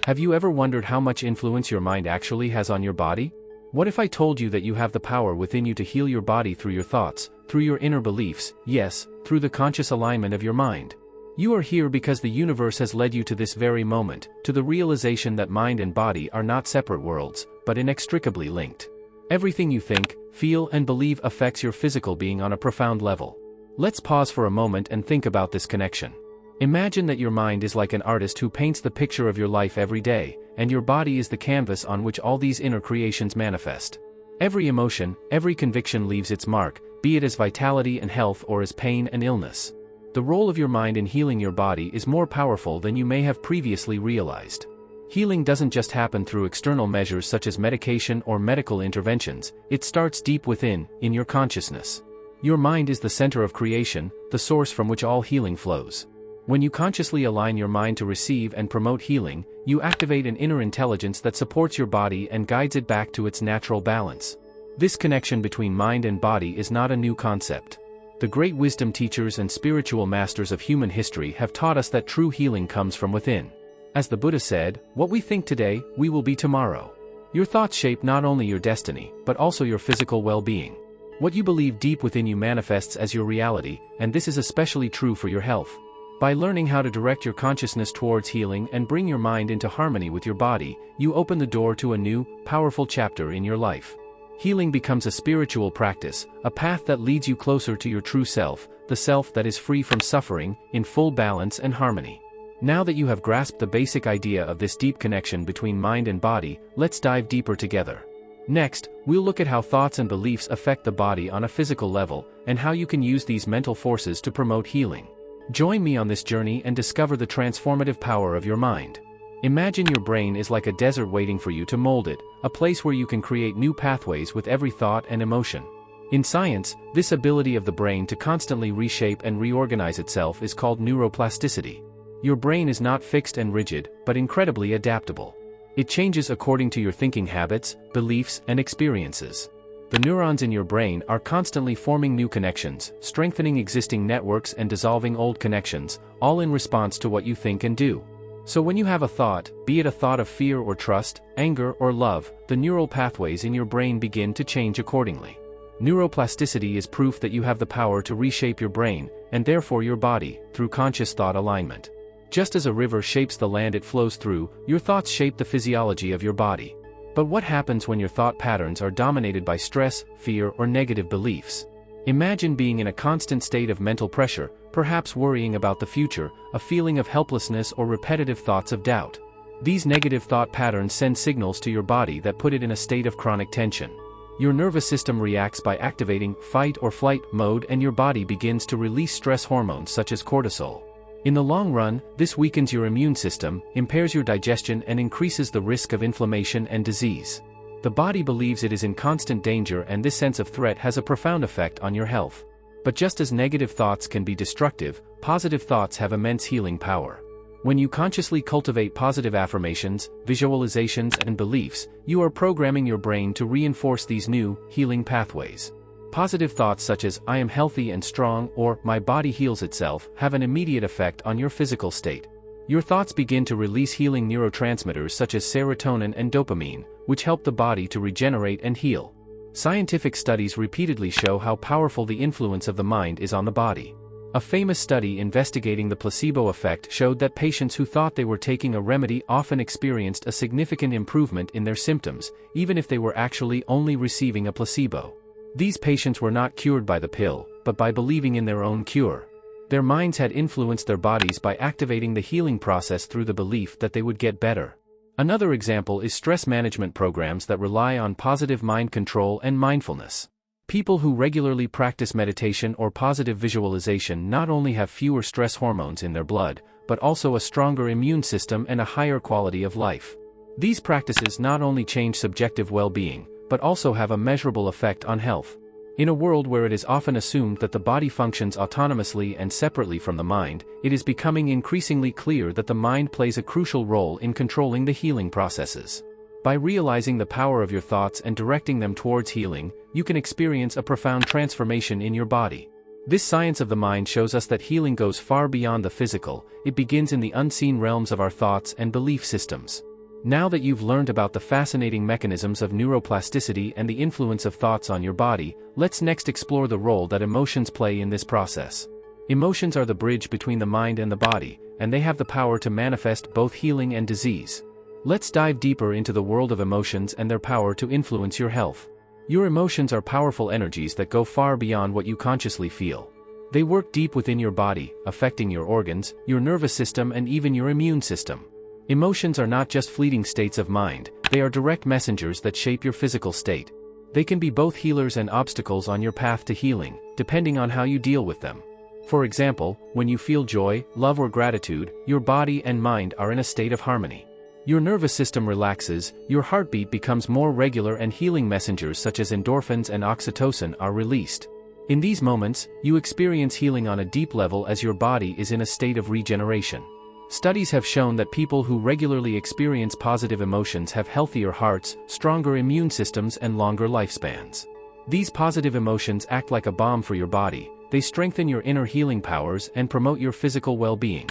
Have you ever wondered how much influence your mind actually has on your body? What if I told you that you have the power within you to heal your body through your thoughts, through your inner beliefs, yes, through the conscious alignment of your mind? You are here because the universe has led you to this very moment, to the realization that mind and body are not separate worlds, but inextricably linked. Everything you think, feel, and believe affects your physical being on a profound level. Let's pause for a moment and think about this connection. Imagine that your mind is like an artist who paints the picture of your life every day, and your body is the canvas on which all these inner creations manifest. Every emotion, every conviction leaves its mark, be it as vitality and health or as pain and illness. The role of your mind in healing your body is more powerful than you may have previously realized. Healing doesn't just happen through external measures such as medication or medical interventions, it starts deep within, in your consciousness. Your mind is the center of creation, the source from which all healing flows. When you consciously align your mind to receive and promote healing, you activate an inner intelligence that supports your body and guides it back to its natural balance. This connection between mind and body is not a new concept. The great wisdom teachers and spiritual masters of human history have taught us that true healing comes from within. As the Buddha said, "What we think today, we will be tomorrow." Your thoughts shape not only your destiny, but also your physical well-being. What you believe deep within you manifests as your reality, and this is especially true for your health. By learning how to direct your consciousness towards healing and bring your mind into harmony with your body, you open the door to a new, powerful chapter in your life. Healing becomes a spiritual practice, a path that leads you closer to your true self, the self that is free from suffering, in full balance and harmony. Now that you have grasped the basic idea of this deep connection between mind and body, let's dive deeper together. Next, we'll look at how thoughts and beliefs affect the body on a physical level, and how you can use these mental forces to promote healing. Join me on this journey and discover the transformative power of your mind. Imagine your brain is like a desert waiting for you to mold it, a place where you can create new pathways with every thought and emotion. In science, this ability of the brain to constantly reshape and reorganize itself is called neuroplasticity. Your brain is not fixed and rigid, but incredibly adaptable. It changes according to your thinking habits, beliefs, and experiences. The neurons in your brain are constantly forming new connections, strengthening existing networks and dissolving old connections, all in response to what you think and do. So when you have a thought, be it a thought of fear or trust, anger or love, the neural pathways in your brain begin to change accordingly. Neuroplasticity is proof that you have the power to reshape your brain, and therefore your body, through conscious thought alignment. Just as a river shapes the land it flows through, your thoughts shape the physiology of your body. But what happens when your thought patterns are dominated by stress, fear, or negative beliefs? Imagine being in a constant state of mental pressure, perhaps worrying about the future, a feeling of helplessness or repetitive thoughts of doubt. These negative thought patterns send signals to your body that put it in a state of chronic tension. Your nervous system reacts by activating fight or flight mode, and your body begins to release stress hormones such as cortisol. In the long run, this weakens your immune system, impairs your digestion, and increases the risk of inflammation and disease. The body believes it is in constant danger, and this sense of threat has a profound effect on your health. But just as negative thoughts can be destructive, positive thoughts have immense healing power. When you consciously cultivate positive affirmations, visualizations, and beliefs, you are programming your brain to reinforce these new, healing pathways. Positive thoughts such as, "I am healthy and strong," or "my body heals itself," have an immediate effect on your physical state. Your thoughts begin to release healing neurotransmitters such as serotonin and dopamine, which help the body to regenerate and heal. Scientific studies repeatedly show how powerful the influence of the mind is on the body. A famous study investigating the placebo effect showed that patients who thought they were taking a remedy often experienced a significant improvement in their symptoms, even if they were actually only receiving a placebo. These patients were not cured by the pill, but by believing in their own cure. Their minds had influenced their bodies by activating the healing process through the belief that they would get better. Another example is stress management programs that rely on positive mind control and mindfulness. People who regularly practice meditation or positive visualization not only have fewer stress hormones in their blood, but also a stronger immune system and a higher quality of life. These practices not only change subjective well-being, but also have a measurable effect on health. In a world where it is often assumed that the body functions autonomously and separately from the mind, it is becoming increasingly clear that the mind plays a crucial role in controlling the healing processes. By realizing the power of your thoughts and directing them towards healing, you can experience a profound transformation in your body. This science of the mind shows us that healing goes far beyond the physical, it begins in the unseen realms of our thoughts and belief systems. Now that you've learned about the fascinating mechanisms of neuroplasticity and the influence of thoughts on your body, let's next explore the role that emotions play in this process. Emotions are the bridge between the mind and the body, and they have the power to manifest both healing and disease. Let's dive deeper into the world of emotions and their power to influence your health. Your emotions are powerful energies that go far beyond what you consciously feel. They work deep within your body, affecting your organs, your nervous system, and even your immune system. Emotions are not just fleeting states of mind, they are direct messengers that shape your physical state. They can be both healers and obstacles on your path to healing, depending on how you deal with them. For example, when you feel joy, love, or gratitude, your body and mind are in a state of harmony. Your nervous system relaxes, your heartbeat becomes more regular, and healing messengers such as endorphins and oxytocin are released. In these moments, you experience healing on a deep level as your body is in a state of regeneration. Studies have shown that people who regularly experience positive emotions have healthier hearts, stronger immune systems, and longer lifespans. These positive emotions act like a balm for your body. They strengthen your inner healing powers and promote your physical well-being.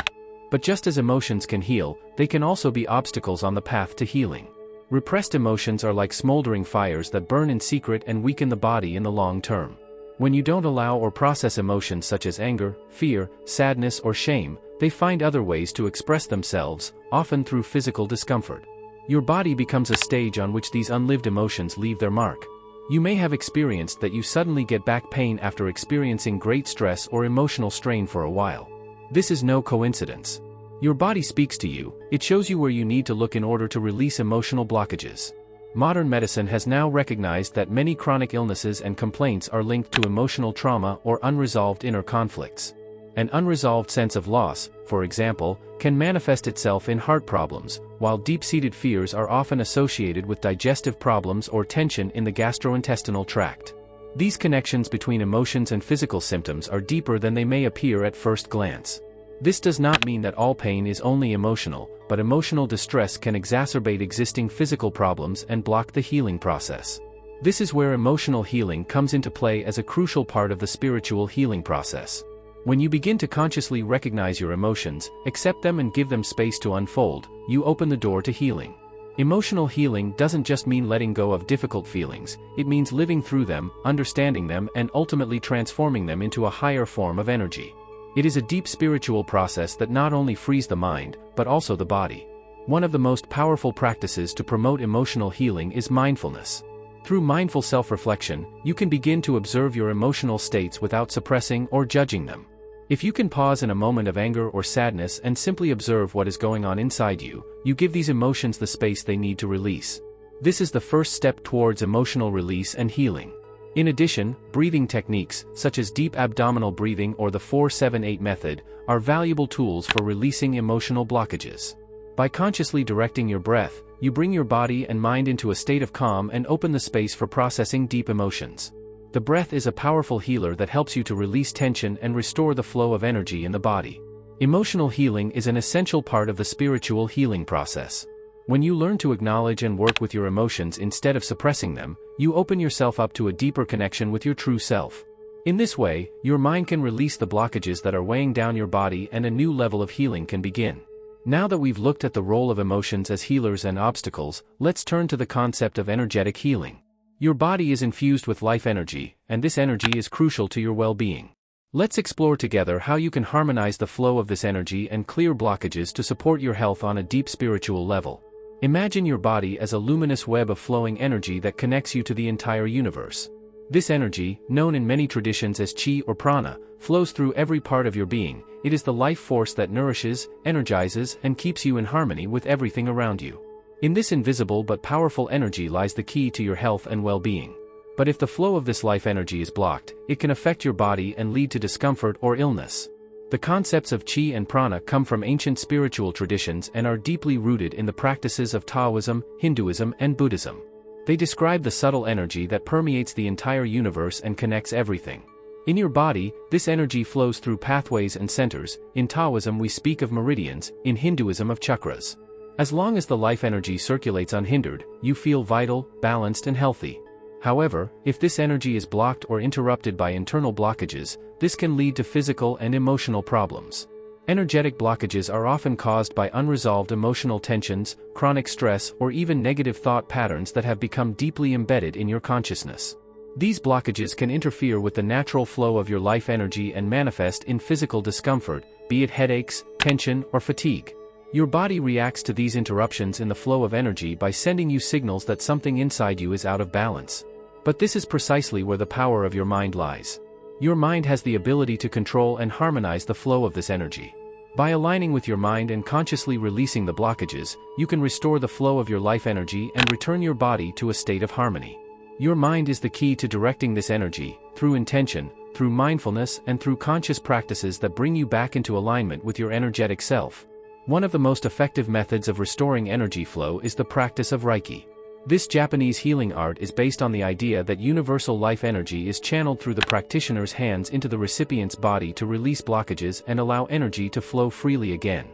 But just as emotions can heal, they can also be obstacles on the path to healing. Repressed emotions are like smoldering fires that burn in secret and weaken the body in the long term. When you don't allow or process emotions such as anger, fear, sadness, or shame, they find other ways to express themselves, often through physical discomfort. Your body becomes a stage on which these unlived emotions leave their mark. You may have experienced that you suddenly get back pain after experiencing great stress or emotional strain for a while. This is no coincidence. Your body speaks to you, it shows you where you need to look in order to release emotional blockages. Modern medicine has now recognized that many chronic illnesses and complaints are linked to emotional trauma or unresolved inner conflicts. An unresolved sense of loss, for example, can manifest itself in heart problems, while deep-seated fears are often associated with digestive problems or tension in the gastrointestinal tract. These connections between emotions and physical symptoms are deeper than they may appear at first glance. This does not mean that all pain is only emotional, but emotional distress can exacerbate existing physical problems and block the healing process. This is where emotional healing comes into play as a crucial part of the spiritual healing process. When you begin to consciously recognize your emotions, accept them, and give them space to unfold, you open the door to healing. Emotional healing doesn't just mean letting go of difficult feelings, it means living through them, understanding them, and ultimately transforming them into a higher form of energy. It is a deep spiritual process that not only frees the mind, but also the body. One of the most powerful practices to promote emotional healing is mindfulness. Through mindful self-reflection, you can begin to observe your emotional states without suppressing or judging them. If you can pause in a moment of anger or sadness and simply observe what is going on inside you, you give these emotions the space they need to release. This is the first step towards emotional release and healing. In addition, breathing techniques, such as deep abdominal breathing or the 4-7-8 method, are valuable tools for releasing emotional blockages. By consciously directing your breath, you bring your body and mind into a state of calm and open the space for processing deep emotions. The breath is a powerful healer that helps you to release tension and restore the flow of energy in the body. Emotional healing is an essential part of the spiritual healing process. When you learn to acknowledge and work with your emotions instead of suppressing them, you open yourself up to a deeper connection with your true self. In this way, your mind can release the blockages that are weighing down your body and a new level of healing can begin. Now that we've looked at the role of emotions as healers and obstacles, let's turn to the concept of energetic healing. Your body is infused with life energy, and this energy is crucial to your well-being. Let's explore together how you can harmonize the flow of this energy and clear blockages to support your health on a deep spiritual level. Imagine your body as a luminous web of flowing energy that connects you to the entire universe. This energy, known in many traditions as chi or prana, flows through every part of your being. It is the life force that nourishes, energizes, and keeps you in harmony with everything around you. In this invisible but powerful energy lies the key to your health and well-being. But if the flow of this life energy is blocked, it can affect your body and lead to discomfort or illness. The concepts of chi and prana come from ancient spiritual traditions and are deeply rooted in the practices of Taoism, Hinduism, and Buddhism. They describe the subtle energy that permeates the entire universe and connects everything. In your body, this energy flows through pathways and centers. In Taoism we speak of meridians, in Hinduism of chakras. As long as the life energy circulates unhindered, you feel vital, balanced, and healthy. However, if this energy is blocked or interrupted by internal blockages, this can lead to physical and emotional problems. Energetic blockages are often caused by unresolved emotional tensions, chronic stress, or even negative thought patterns that have become deeply embedded in your consciousness. These blockages can interfere with the natural flow of your life energy and manifest in physical discomfort, be it headaches, tension, or fatigue. Your body reacts to these interruptions in the flow of energy by sending you signals that something inside you is out of balance. But this is precisely where the power of your mind lies. Your mind has the ability to control and harmonize the flow of this energy. By aligning with your mind and consciously releasing the blockages, you can restore the flow of your life energy and return your body to a state of harmony. Your mind is the key to directing this energy, through intention, through mindfulness, and through conscious practices that bring you back into alignment with your energetic self. One of the most effective methods of restoring energy flow is the practice of Reiki. This Japanese healing art is based on the idea that universal life energy is channeled through the practitioner's hands into the recipient's body to release blockages and allow energy to flow freely again.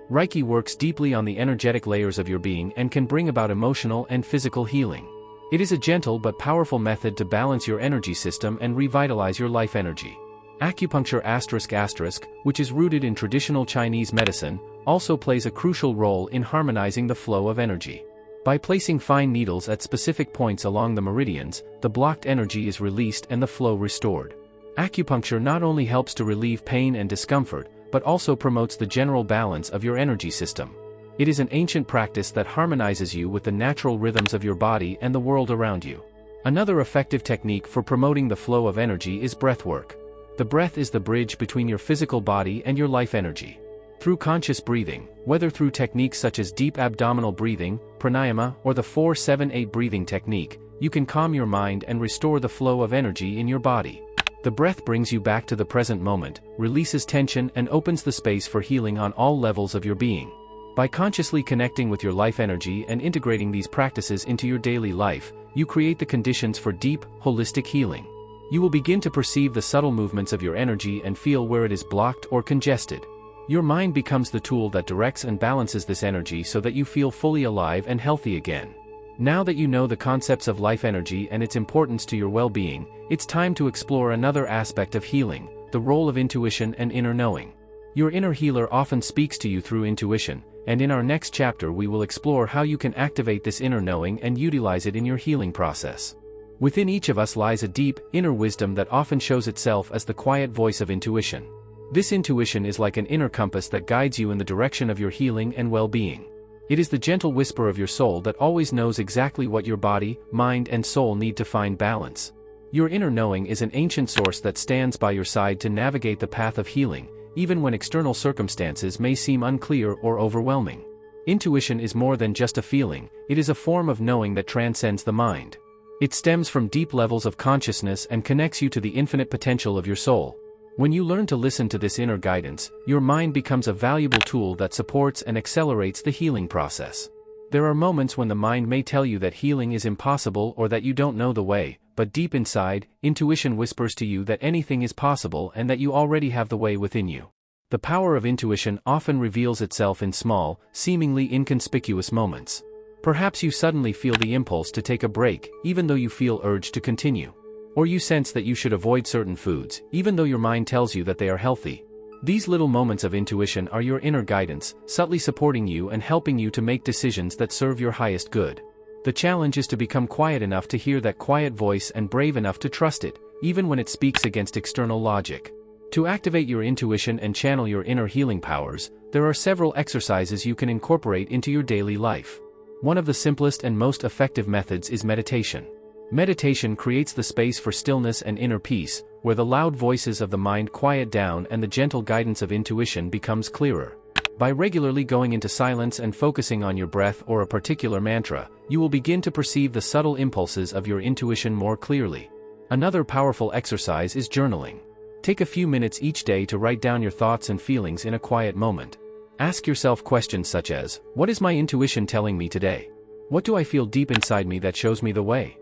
Reiki works deeply on the energetic layers of your being and can bring about emotional and physical healing. It is a gentle but powerful method to balance your energy system and revitalize your life energy. Acupuncture***, which is rooted in traditional Chinese medicine, also plays a crucial role in harmonizing the flow of energy. By placing fine needles at specific points along the meridians, the blocked energy is released and the flow restored. Acupuncture not only helps to relieve pain and discomfort, but also promotes the general balance of your energy system. It is an ancient practice that harmonizes you with the natural rhythms of your body and the world around you. Another effective technique for promoting the flow of energy is breathwork. The breath is the bridge between your physical body and your life energy. Through conscious breathing, whether through techniques such as deep abdominal breathing, pranayama, or the 4-7-8 breathing technique, you can calm your mind and restore the flow of energy in your body. The breath brings you back to the present moment, releases tension, and opens the space for healing on all levels of your being. By consciously connecting with your life energy and integrating these practices into your daily life, you create the conditions for deep, holistic healing. You will begin to perceive the subtle movements of your energy and feel where it is blocked or congested. Your mind becomes the tool that directs and balances this energy so that you feel fully alive and healthy again. Now that you know the concepts of life energy and its importance to your well-being, it's time to explore another aspect of healing, the role of intuition and inner knowing. Your inner healer often speaks to you through intuition, and in our next chapter we will explore how you can activate this inner knowing and utilize it in your healing process. Within each of us lies a deep, inner wisdom that often shows itself as the quiet voice of intuition. This intuition is like an inner compass that guides you in the direction of your healing and well-being. It is the gentle whisper of your soul that always knows exactly what your body, mind, and soul need to find balance. Your inner knowing is an ancient source that stands by your side to navigate the path of healing, even when external circumstances may seem unclear or overwhelming. Intuition is more than just a feeling, it is a form of knowing that transcends the mind. It stems from deep levels of consciousness and connects you to the infinite potential of your soul. When you learn to listen to this inner guidance, your mind becomes a valuable tool that supports and accelerates the healing process. There are moments when the mind may tell you that healing is impossible or that you don't know the way, but deep inside, intuition whispers to you that anything is possible and that you already have the way within you. The power of intuition often reveals itself in small, seemingly inconspicuous moments. Perhaps you suddenly feel the impulse to take a break, even though you feel urged to continue. Or you sense that you should avoid certain foods, even though your mind tells you that they are healthy. These little moments of intuition are your inner guidance, subtly supporting you and helping you to make decisions that serve your highest good. The challenge is to become quiet enough to hear that quiet voice and brave enough to trust it, even when it speaks against external logic. To activate your intuition and channel your inner healing powers, there are several exercises you can incorporate into your daily life. One of the simplest and most effective methods is meditation. Meditation creates the space for stillness and inner peace, where the loud voices of the mind quiet down and the gentle guidance of intuition becomes clearer. By regularly going into silence and focusing on your breath or a particular mantra, you will begin to perceive the subtle impulses of your intuition more clearly. Another powerful exercise is journaling. Take a few minutes each day to write down your thoughts and feelings in a quiet moment. Ask yourself questions such as, what is my intuition telling me today? What do I feel deep inside me that shows me the way?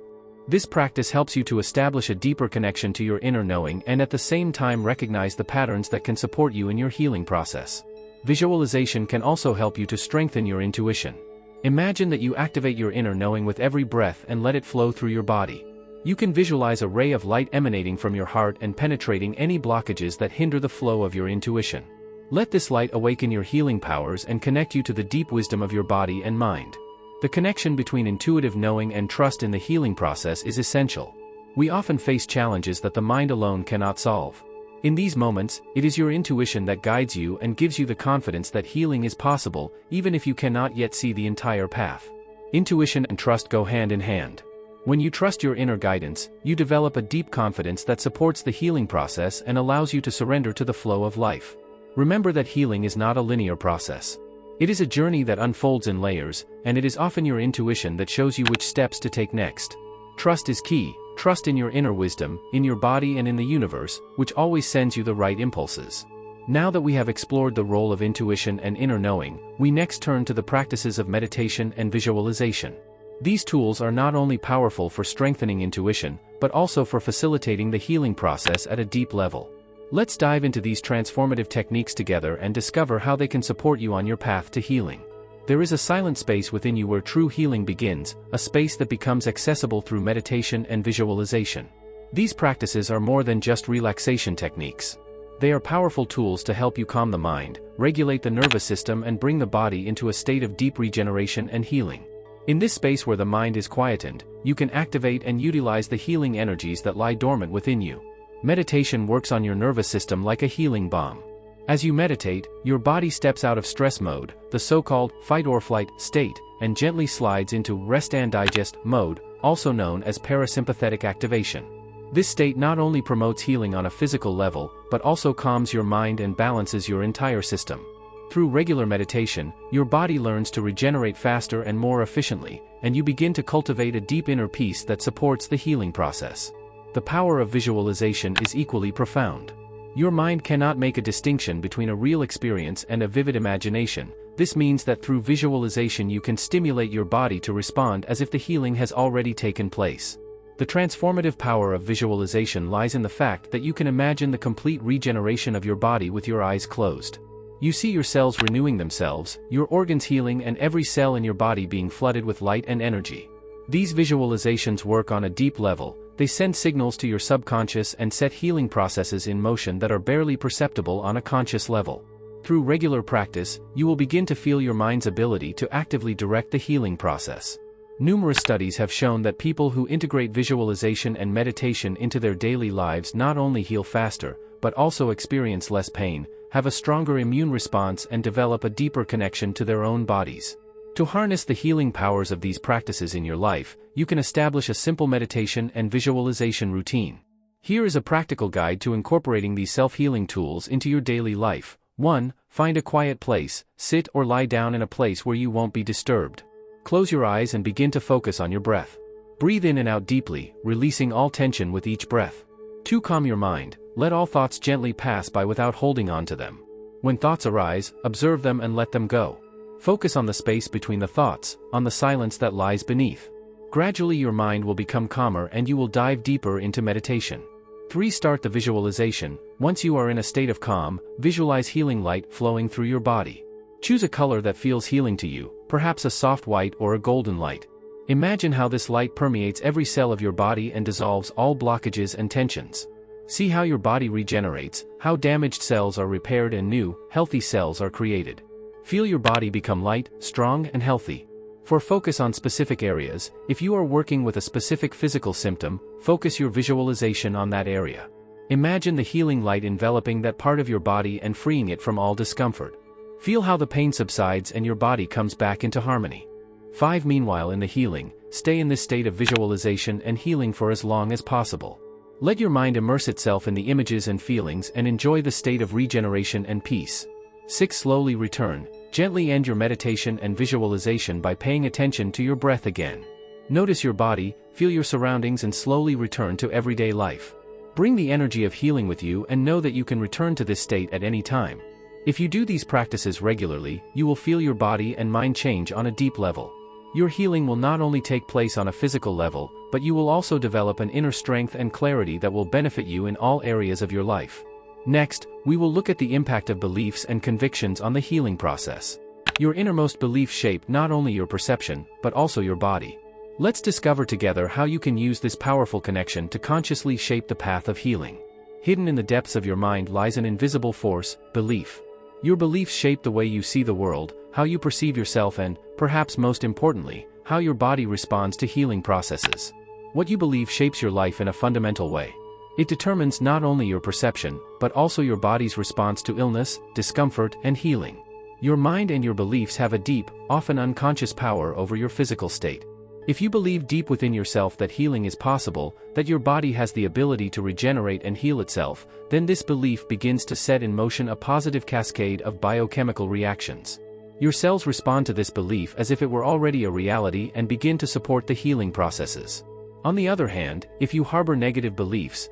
This practice helps you to establish a deeper connection to your inner knowing and at the same time recognize the patterns that can support you in your healing process. Visualization can also help you to strengthen your intuition. Imagine that you activate your inner knowing with every breath and let it flow through your body. You can visualize a ray of light emanating from your heart and penetrating any blockages that hinder the flow of your intuition. Let this light awaken your healing powers and connect you to the deep wisdom of your body and mind. The connection between intuitive knowing and trust in the healing process is essential. We often face challenges that the mind alone cannot solve. In these moments, it is your intuition that guides you and gives you the confidence that healing is possible, even if you cannot yet see the entire path. Intuition and trust go hand in hand. When you trust your inner guidance, you develop a deep confidence that supports the healing process and allows you to surrender to the flow of life. Remember that healing is not a linear process. It is a journey that unfolds in layers, and it is often your intuition that shows you which steps to take next. Trust is key. Trust in your inner wisdom, in your body and in the universe, which always sends you the right impulses. Now that we have explored the role of intuition and inner knowing, we next turn to the practices of meditation and visualization. These tools are not only powerful for strengthening intuition, but also for facilitating the healing process at a deep level. Let's dive into these transformative techniques together and discover how they can support you on your path to healing. There is a silent space within you where true healing begins, a space that becomes accessible through meditation and visualization. These practices are more than just relaxation techniques. They are powerful tools to help you calm the mind, regulate the nervous system and bring the body into a state of deep regeneration and healing. In this space where the mind is quietened, you can activate and utilize the healing energies that lie dormant within you. Meditation works on your nervous system like a healing balm. As you meditate, your body steps out of stress mode, the so-called fight-or-flight state, and gently slides into rest and digest mode, also known as parasympathetic activation. This state not only promotes healing on a physical level, but also calms your mind and balances your entire system. Through regular meditation, your body learns to regenerate faster and more efficiently, and you begin to cultivate a deep inner peace that supports the healing process. The power of visualization is equally profound. Your mind cannot make a distinction between a real experience and a vivid imagination. This means that through visualization you can stimulate your body to respond as if the healing has already taken place. The transformative power of visualization lies in the fact that you can imagine the complete regeneration of your body with your eyes closed. You see your cells renewing themselves, your organs healing and every cell in your body being flooded with light and energy. These visualizations work on a deep level. They send signals to your subconscious and set healing processes in motion that are barely perceptible on a conscious level. Through regular practice, you will begin to feel your mind's ability to actively direct the healing process. Numerous studies have shown that people who integrate visualization and meditation into their daily lives not only heal faster, but also experience less pain, have a stronger immune response and develop a deeper connection to their own bodies. To harness the healing powers of these practices in your life, you can establish a simple meditation and visualization routine. Here is a practical guide to incorporating these self-healing tools into your daily life. 1. Find a quiet place. Sit or lie down in a place where you won't be disturbed. Close your eyes and begin to focus on your breath. Breathe in and out deeply, releasing all tension with each breath. 2. Calm your mind. Let all thoughts gently pass by without holding on to them. When thoughts arise, observe them and let them go. Focus on the space between the thoughts, on the silence that lies beneath. Gradually your mind will become calmer and you will dive deeper into meditation. 3. Start the visualization. Once you are in a state of calm, visualize healing light flowing through your body. Choose a color that feels healing to you, perhaps a soft white or a golden light. Imagine how this light permeates every cell of your body and dissolves all blockages and tensions. See how your body regenerates, how damaged cells are repaired and new, healthy cells are created. Feel your body become light, strong and healthy. Focus on specific areas. If you are working with a specific physical symptom, focus your visualization on that area. Imagine the healing light enveloping that part of your body and freeing it from all discomfort. Feel how the pain subsides and your body comes back into harmony. 5. Meanwhile in the healing, stay in this state of visualization and healing for as long as possible. Let your mind immerse itself in the images and feelings and enjoy the state of regeneration and peace. 6. Slowly return. Gently end your meditation and visualization by paying attention to your breath again. Notice your body, feel your surroundings and slowly return to everyday life. Bring the energy of healing with you and know that you can return to this state at any time. If you do these practices regularly, you will feel your body and mind change on a deep level. Your healing will not only take place on a physical level, but you will also develop an inner strength and clarity that will benefit you in all areas of your life. Next, we will look at the impact of beliefs and convictions on the healing process. Your innermost beliefs shape not only your perception, but also your body. Let's discover together how you can use this powerful connection to consciously shape the path of healing. Hidden in the depths of your mind lies an invisible force, belief. Your beliefs shape the way you see the world, how you perceive yourself and, perhaps most importantly, how your body responds to healing processes. What you believe shapes your life in a fundamental way. It determines not only your perception, but also your body's response to illness, discomfort, and healing. Your mind and your beliefs have a deep, often unconscious power over your physical state. If you believe deep within yourself that healing is possible, that your body has the ability to regenerate and heal itself, then this belief begins to set in motion a positive cascade of biochemical reactions. Your cells respond to this belief as if it were already a reality and begin to support the healing processes. On the other hand, if you harbor negative beliefs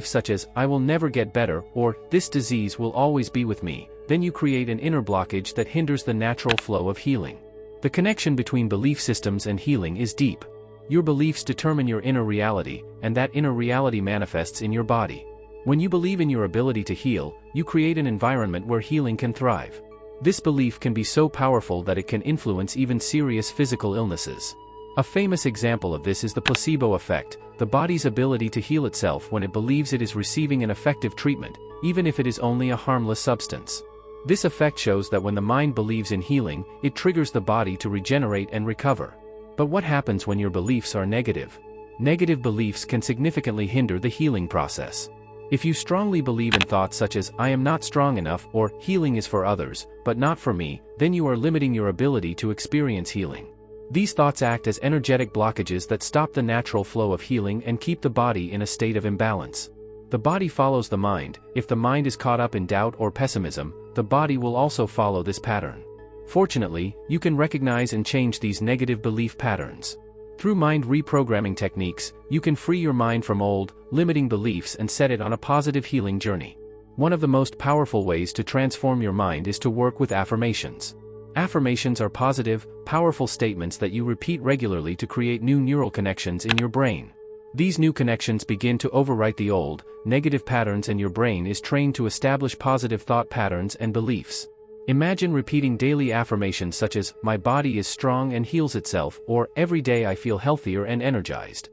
such as, "I will never get better," or "this disease will always be with me," then you create an inner blockage that hinders the natural flow of healing. The connection between belief systems and healing is deep. Your beliefs determine your inner reality, and that inner reality manifests in your body. When you believe in your ability to heal, you create an environment where healing can thrive. This belief can be so powerful that it can influence even serious physical illnesses. A famous example of this is the placebo effect, the body's ability to heal itself when it believes it is receiving an effective treatment, even if it is only a harmless substance. This effect shows that when the mind believes in healing, it triggers the body to regenerate and recover. But what happens when your beliefs are negative? Negative beliefs can significantly hinder the healing process. If you strongly believe in thoughts such as, "I am not strong enough," or "healing is for others, but not for me," then you are limiting your ability to experience healing. These thoughts act as energetic blockages that stop the natural flow of healing and keep the body in a state of imbalance. The body follows the mind. If the mind is caught up in doubt or pessimism, the body will also follow this pattern. Fortunately, you can recognize and change these negative belief patterns. Through mind reprogramming techniques, you can free your mind from old, limiting beliefs and set it on a positive healing journey. One of the most powerful ways to transform your mind is to work with affirmations. Affirmations are positive, powerful statements that you repeat regularly to create new neural connections in your brain. These new connections begin to overwrite the old, negative patterns, and your brain is trained to establish positive thought patterns and beliefs. Imagine repeating daily affirmations such as, "My body is strong and heals itself," or "Every day I feel healthier and energized."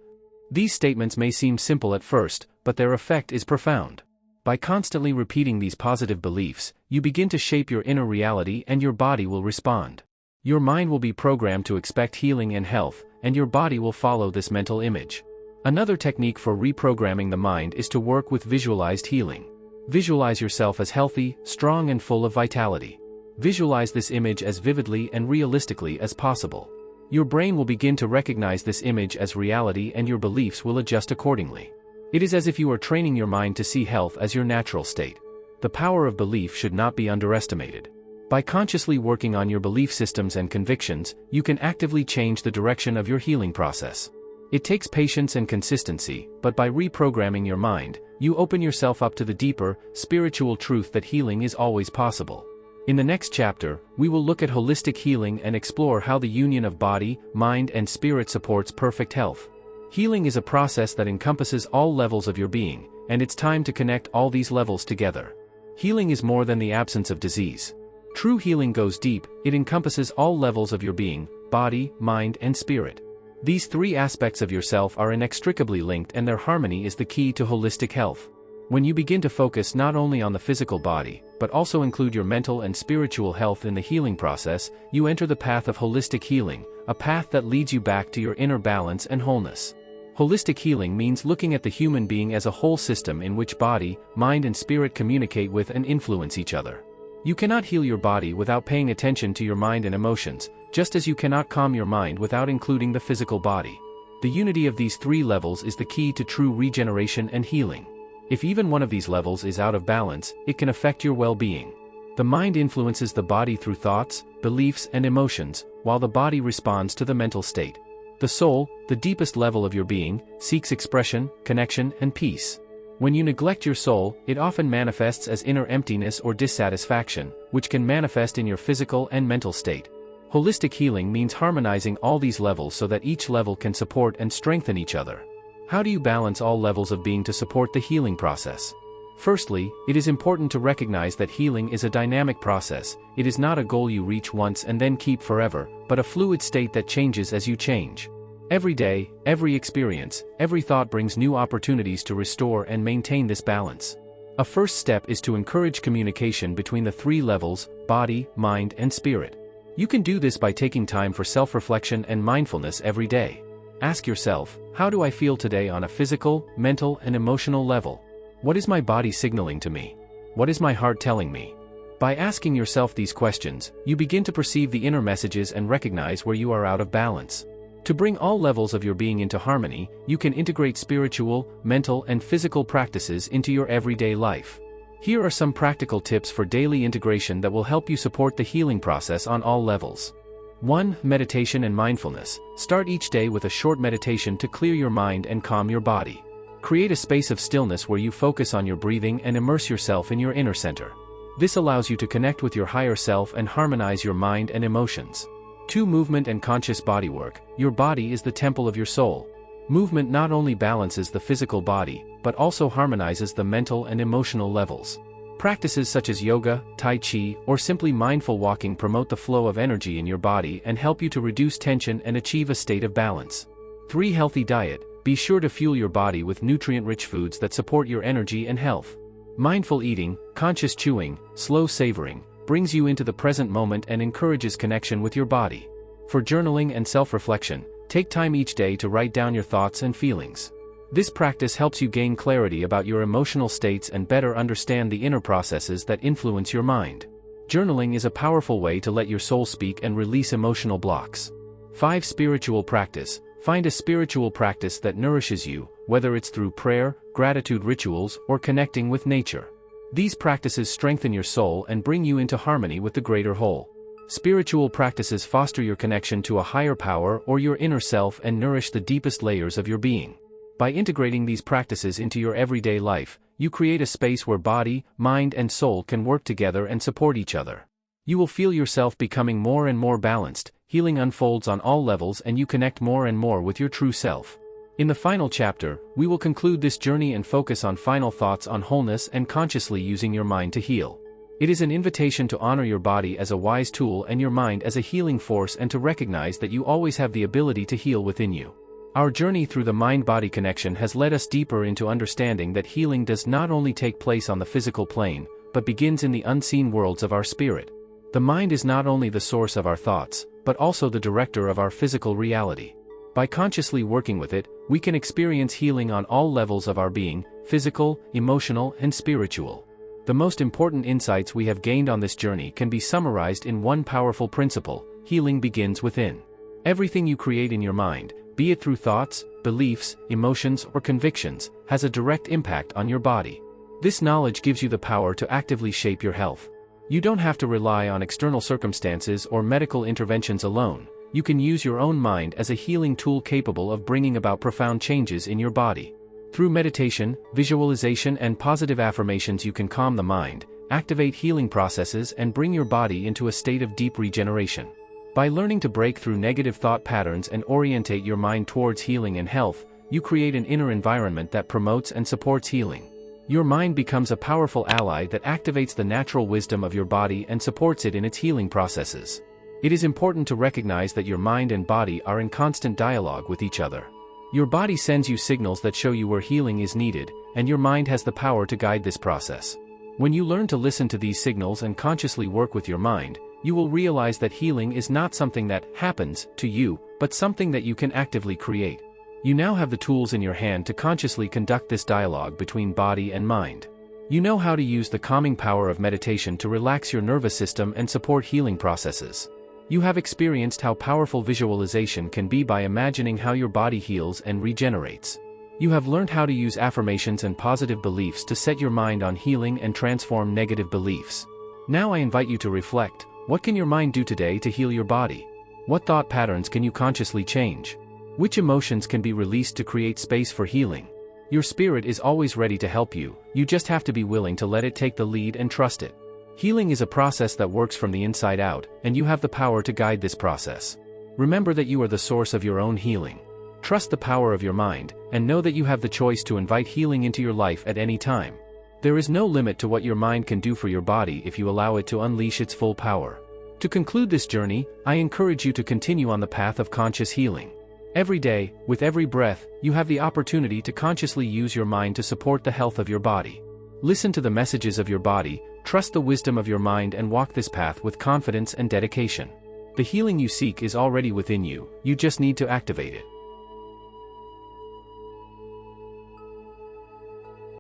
These statements may seem simple at first, but their effect is profound. By constantly repeating these positive beliefs, you begin to shape your inner reality and your body will respond. Your mind will be programmed to expect healing and health, and your body will follow this mental image. Another technique for reprogramming the mind is to work with visualized healing. Visualize yourself as healthy, strong, and full of vitality. Visualize this image as vividly and realistically as possible. Your brain will begin to recognize this image as reality and your beliefs will adjust accordingly. It is as if you are training your mind to see health as your natural state. The power of belief should not be underestimated. By consciously working on your belief systems and convictions, you can actively change the direction of your healing process. It takes patience and consistency, but by reprogramming your mind, you open yourself up to the deeper, spiritual truth that healing is always possible. In the next chapter, we will look at holistic healing and explore how the union of body, mind, and spirit supports perfect health. Healing is a process that encompasses all levels of your being, and it's time to connect all these levels together. Healing is more than the absence of disease. True healing goes deep, it encompasses all levels of your being, body, mind, and spirit. These three aspects of yourself are inextricably linked and their harmony is the key to holistic health. When you begin to focus not only on the physical body, but also include your mental and spiritual health in the healing process, you enter the path of holistic healing, a path that leads you back to your inner balance and wholeness. Holistic healing means looking at the human being as a whole system in which body, mind, and spirit communicate with and influence each other. You cannot heal your body without paying attention to your mind and emotions, just as you cannot calm your mind without including the physical body. The unity of these three levels is the key to true regeneration and healing. If even one of these levels is out of balance, it can affect your well-being. The mind influences the body through thoughts, beliefs, and emotions, while the body responds to the mental state. The soul, the deepest level of your being, seeks expression, connection, and peace. When you neglect your soul, it often manifests as inner emptiness or dissatisfaction, which can manifest in your physical and mental state. Holistic healing means harmonizing all these levels so that each level can support and strengthen each other. How do you balance all levels of being to support the healing process? Firstly, it is important to recognize that healing is a dynamic process. It is not a goal you reach once and then keep forever, but a fluid state that changes as you change. Every day, every experience, every thought brings new opportunities to restore and maintain this balance. A first step is to encourage communication between the three levels: body, mind, and spirit. You can do this by taking time for self-reflection and mindfulness every day. Ask yourself, how do I feel today on a physical, mental, and emotional level? What is my body signaling to me? What is my heart telling me? By asking yourself these questions, you begin to perceive the inner messages and recognize where you are out of balance. To bring all levels of your being into harmony, you can integrate spiritual, mental, and physical practices into your everyday life. Here are some practical tips for daily integration that will help you support the healing process on all levels. 1. Meditation and mindfulness. Start each day with a short meditation to clear your mind and calm your body. Create a space of stillness where you focus on your breathing and immerse yourself in your inner center. This allows you to connect with your higher self and harmonize your mind and emotions. 2. Movement and conscious body work. Your body is the temple of your soul. Movement not only balances the physical body, but also harmonizes the mental and emotional levels. Practices such as yoga, tai chi, or simply mindful walking promote the flow of energy in your body and help you to reduce tension and achieve a state of balance. 3. Healthy diet. Be sure to fuel your body with nutrient-rich foods that support your energy and health. Mindful eating, conscious chewing, slow savoring, brings you into the present moment and encourages connection with your body. For journaling and self-reflection, take time each day to write down your thoughts and feelings. This practice helps you gain clarity about your emotional states and better understand the inner processes that influence your mind. Journaling is a powerful way to let your soul speak and release emotional blocks. 5. Spiritual practice. Find a spiritual practice that nourishes you, whether it's through prayer, gratitude rituals, or connecting with nature. These practices strengthen your soul and bring you into harmony with the greater whole. Spiritual practices foster your connection to a higher power or your inner self and nourish the deepest layers of your being. By integrating these practices into your everyday life, you create a space where body, mind, and soul can work together and support each other. You will feel yourself becoming more and more balanced, healing unfolds on all levels, and you connect more and more with your true self. In the final chapter, we will conclude this journey and focus on final thoughts on wholeness and consciously using your mind to heal. It is an invitation to honor your body as a wise tool and your mind as a healing force, and to recognize that you always have the ability to heal within you. Our journey through the mind-body connection has led us deeper into understanding that healing does not only take place on the physical plane, but begins in the unseen worlds of our spirit. The mind is not only the source of our thoughts, but also the director of our physical reality. By consciously working with it, we can experience healing on all levels of our being: physical, emotional, and spiritual. The most important insights we have gained on this journey can be summarized in one powerful principle: healing begins within. Everything you create in your mind, be it through thoughts, beliefs, emotions, or convictions, has a direct impact on your body. This knowledge gives you the power to actively shape your health. You don't have to rely on external circumstances or medical interventions alone. You can use your own mind as a healing tool capable of bringing about profound changes in your body. Through meditation, visualization, and positive affirmations, you can calm the mind, activate healing processes, and bring your body into a state of deep regeneration. By learning to break through negative thought patterns and orientate your mind towards healing and health, you create an inner environment that promotes and supports healing. Your mind becomes a powerful ally that activates the natural wisdom of your body and supports it in its healing processes. It is important to recognize that your mind and body are in constant dialogue with each other. Your body sends you signals that show you where healing is needed, and your mind has the power to guide this process. When you learn to listen to these signals and consciously work with your mind, you will realize that healing is not something that happens to you, but something that you can actively create. You now have the tools in your hand to consciously conduct this dialogue between body and mind. You know how to use the calming power of meditation to relax your nervous system and support healing processes. You have experienced how powerful visualization can be by imagining how your body heals and regenerates. You have learned how to use affirmations and positive beliefs to set your mind on healing and transform negative beliefs. Now I invite you to reflect. What can your mind do today to heal your body? What thought patterns can you consciously change? Which emotions can be released to create space for healing? Your spirit is always ready to help you, you just have to be willing to let it take the lead and trust it. Healing is a process that works from the inside out, and you have the power to guide this process. Remember that you are the source of your own healing. Trust the power of your mind, and know that you have the choice to invite healing into your life at any time. There is no limit to what your mind can do for your body if you allow it to unleash its full power. To conclude this journey, I encourage you to continue on the path of conscious healing. Every day, with every breath, you have the opportunity to consciously use your mind to support the health of your body. Listen to the messages of your body, trust the wisdom of your mind, and walk this path with confidence and dedication. The healing you seek is already within you, you just need to activate it.